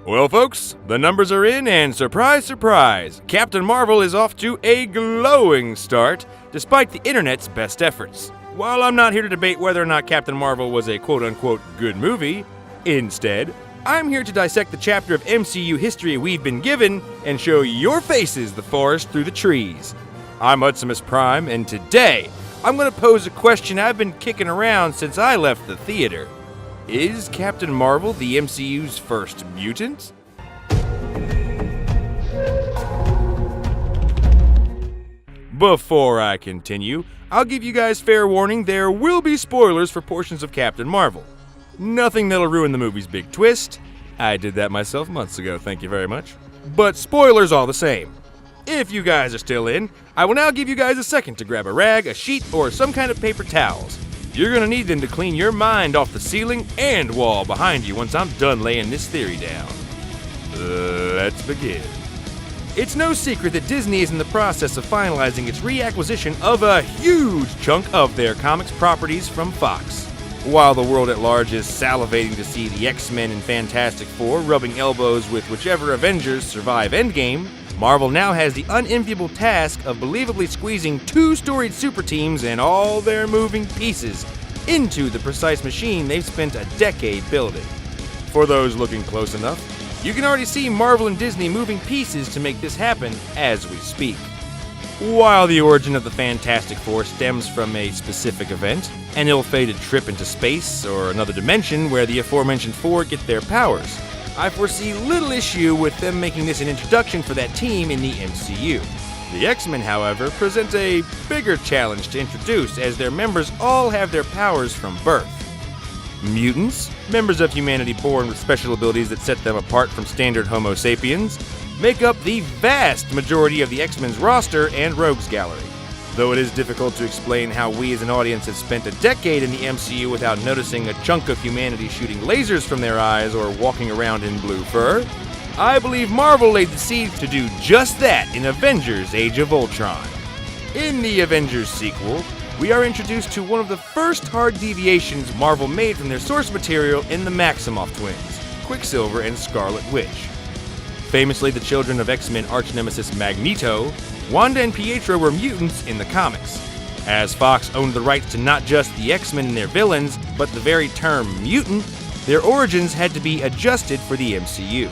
Well, folks, the numbers are in, and surprise, surprise, Captain Marvel is off to a glowing start, despite the internet's best efforts. While I'm not here to debate whether or not Captain Marvel was a quote-unquote good movie, instead, I'm here to dissect the chapter of MCU history we've been given and show your faces the forest through the trees. I'm Hudsimus Prime, and today, I'm going to pose a question I've been kicking around since I left the theater. Is Captain Marvel the MCU's first mutant? Before I continue, I'll give you guys fair warning, there will be spoilers for portions of Captain Marvel. Nothing that'll ruin the movie's big twist. I did that myself months ago, thank you very much. But spoilers all the same. If you guys are still in, I will now give you guys a second to grab a rag, a sheet, or some kind of paper towels. You're gonna need them to clean your mind off the ceiling and wall behind you once I'm done laying this theory down. Let's begin. It's no secret that Disney is in the process of finalizing its reacquisition of a huge chunk of their comics properties from Fox. While the world at large is salivating to see the X-Men and Fantastic Four rubbing elbows with whichever Avengers survive Endgame, Marvel now has the unenviable task of believably squeezing two storied super teams and all their moving pieces into the precise machine they've spent a decade building. For those looking close enough, you can already see Marvel and Disney moving pieces to make this happen as we speak. While the origin of the Fantastic Four stems from a specific event, an ill-fated trip into space or another dimension where the aforementioned four get their powers, I foresee little issue with them making this an introduction for that team in the MCU. The X-Men, however, present a bigger challenge to introduce as their members all have their powers from birth. Mutants, members of humanity born with special abilities that set them apart from standard Homo sapiens, make up the vast majority of the X-Men's roster and rogues gallery. Though it is difficult to explain how we as an audience have spent a decade in the MCU without noticing a chunk of humanity shooting lasers from their eyes or walking around in blue fur, I believe Marvel laid the seeds to do just that in Avengers: Age of Ultron. In the Avengers sequel, we are introduced to one of the first hard deviations Marvel made from their source material in the Maximoff twins, Quicksilver and Scarlet Witch. Famously the children of X-Men arch-nemesis Magneto, Wanda and Pietro were mutants in the comics. As Fox owned the rights to not just the X-Men and their villains, but the very term mutant, their origins had to be adjusted for the MCU.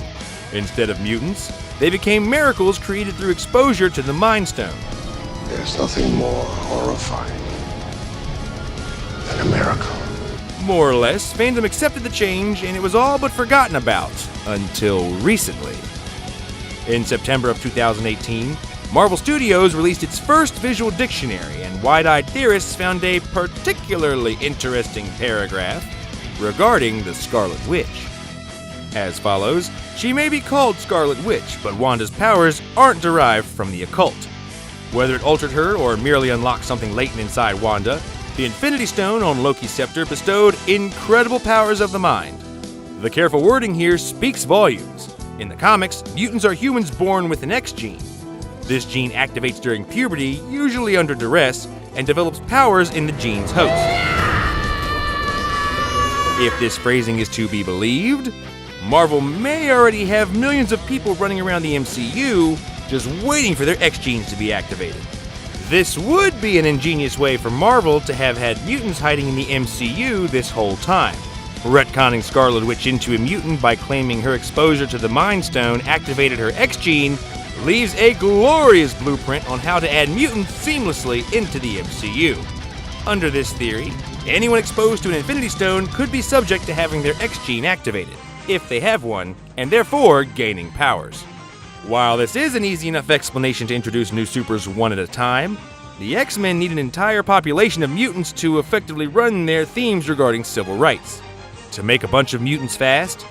Instead of mutants, they became miracles created through exposure to the Mind Stone. There's nothing more horrifying than a miracle. More or less, fandom accepted the change and it was all but forgotten about, until recently. In September of 2018, Marvel Studios released its first visual dictionary, and wide-eyed theorists found a particularly interesting paragraph regarding the Scarlet Witch. As follows, she may be called Scarlet Witch, but Wanda's powers aren't derived from the occult. Whether it altered her or merely unlocked something latent inside Wanda, the Infinity Stone on Loki's scepter bestowed incredible powers of the mind. The careful wording here speaks volumes. In the comics, mutants are humans born with an X gene. This gene activates during puberty, usually under duress, and develops powers in the gene's host. If this phrasing is to be believed, Marvel may already have millions of people running around the MCU just waiting for their X genes to be activated. This would be an ingenious way for Marvel to have had mutants hiding in the MCU this whole time. Retconning Scarlet Witch into a mutant by claiming her exposure to the Mind Stone activated her X gene leaves a glorious blueprint on how to add mutants seamlessly into the MCU. Under this theory, anyone exposed to an Infinity Stone could be subject to having their X gene activated, if they have one, and therefore gaining powers. While this is an easy enough explanation to introduce new supers one at a time, the X-Men need an entire population of mutants to effectively run their themes regarding civil rights. To make a bunch of mutants fast,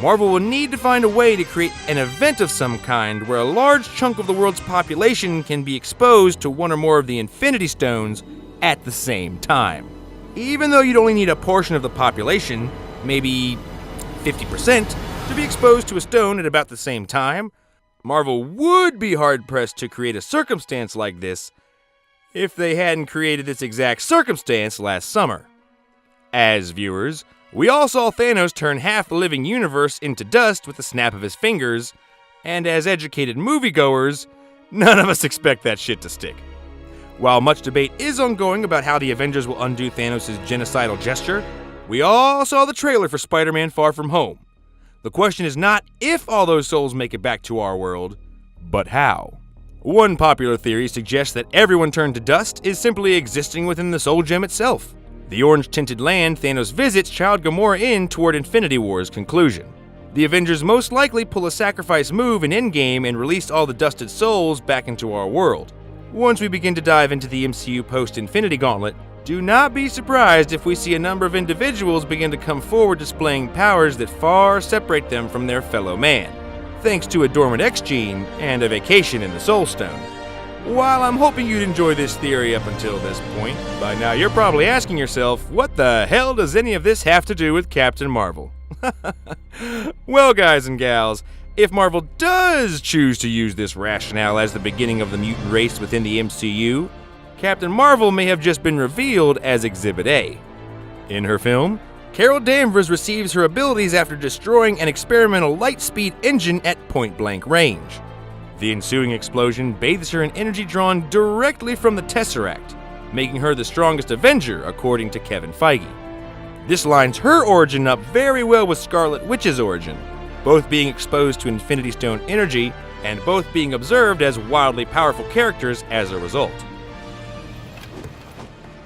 Marvel will need to find a way to create an event of some kind where a large chunk of the world's population can be exposed to one or more of the Infinity Stones at the same time. Even though you'd only need a portion of the population, maybe 50%, to be exposed to a stone at about the same time, Marvel would be hard-pressed to create a circumstance like this if they hadn't created this exact circumstance last summer. As viewers, We all saw Thanos turn half the living universe into dust with the snap of his fingers, and as educated moviegoers, none of us expect that shit to stick. While much debate is ongoing about how the Avengers will undo Thanos' genocidal gesture, we all saw the trailer for Spider-Man Far From Home. The question is not if all those souls make it back to our world, but how. One popular theory suggests that everyone turned to dust is simply existing within the Soul Gem itself, the orange-tinted land Thanos visits Child Gamora in toward Infinity War's conclusion. The Avengers most likely pull a sacrifice move in Endgame and release all the dusted souls back into our world. Once we begin to dive into the MCU post-Infinity Gauntlet, do not be surprised if we see a number of individuals begin to come forward displaying powers that far separate them from their fellow man, thanks to a dormant X gene and a vacation in the Soul Stone. While I'm hoping you'd enjoy this theory up until this point, by now you're probably asking yourself, what the hell does any of this have to do with Captain Marvel? Well, guys and gals, if Marvel does choose to use this rationale as the beginning of the mutant race within the MCU, Captain Marvel may have just been revealed as Exhibit A. In her film, Carol Danvers receives her abilities after destroying an experimental light-speed engine at point-blank range. The ensuing explosion bathes her in energy drawn directly from the Tesseract, making her the strongest Avenger, according to Kevin Feige. This lines her origin up very well with Scarlet Witch's origin, both being exposed to Infinity Stone energy and both being observed as wildly powerful characters as a result.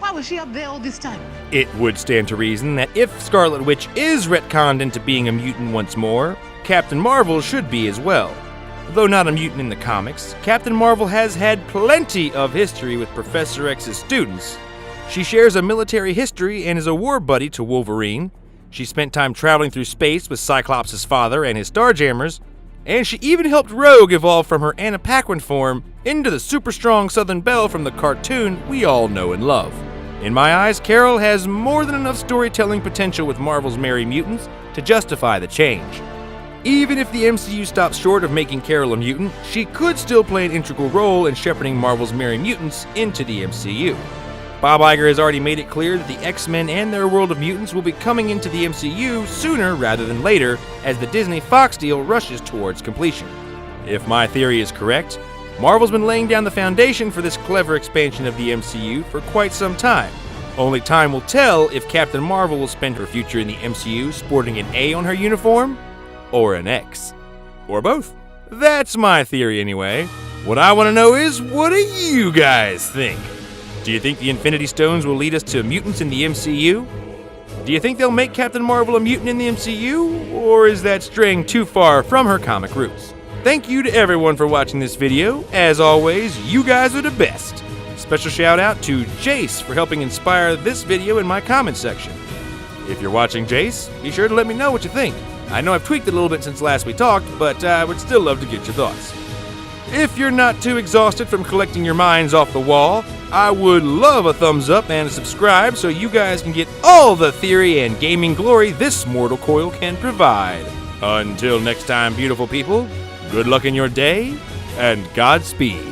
Why was she up there all this time? It would stand to reason that if Scarlet Witch is retconned into being a mutant once more, Captain Marvel should be as well. Though not a mutant in the comics, Captain Marvel has had plenty of history with Professor X's students. She shares a military history and is a war buddy to Wolverine. She spent time traveling through space with Cyclops' father and his Starjammers, and she even helped Rogue evolve from her Anna Paquin form into the super strong Southern Belle from the cartoon we all know and love. In my eyes, Carol has more than enough storytelling potential with Marvel's Merry Mutants to justify the change. Even if the MCU stops short of making Carol a mutant, she could still play an integral role in shepherding Marvel's Merry Mutants into the MCU. Bob Iger has already made it clear that the X-Men and their world of mutants will be coming into the MCU sooner rather than later as the Disney-Fox deal rushes towards completion. If my theory is correct, Marvel's been laying down the foundation for this clever expansion of the MCU for quite some time. Only time will tell if Captain Marvel will spend her future in the MCU sporting an A on her uniform, or an X. Or both. That's my theory anyway. What I want to know is, what do you guys think? Do you think the Infinity Stones will lead us to mutants in the MCU? Do you think they'll make Captain Marvel a mutant in the MCU? Or is that straying too far from her comic roots? Thank you to everyone for watching this video. As always, you guys are the best. Special shout out to Jace for helping inspire this video in my comment section. If you're watching Jace, be sure to let me know what you think. I know I've tweaked it a little bit since last we talked, but I would still love to get your thoughts. If you're not too exhausted from collecting your minds off the wall, I would love a thumbs up and a subscribe so you guys can get all the theory and gaming glory this mortal coil can provide. Until next time, beautiful people, good luck in your day, and Godspeed.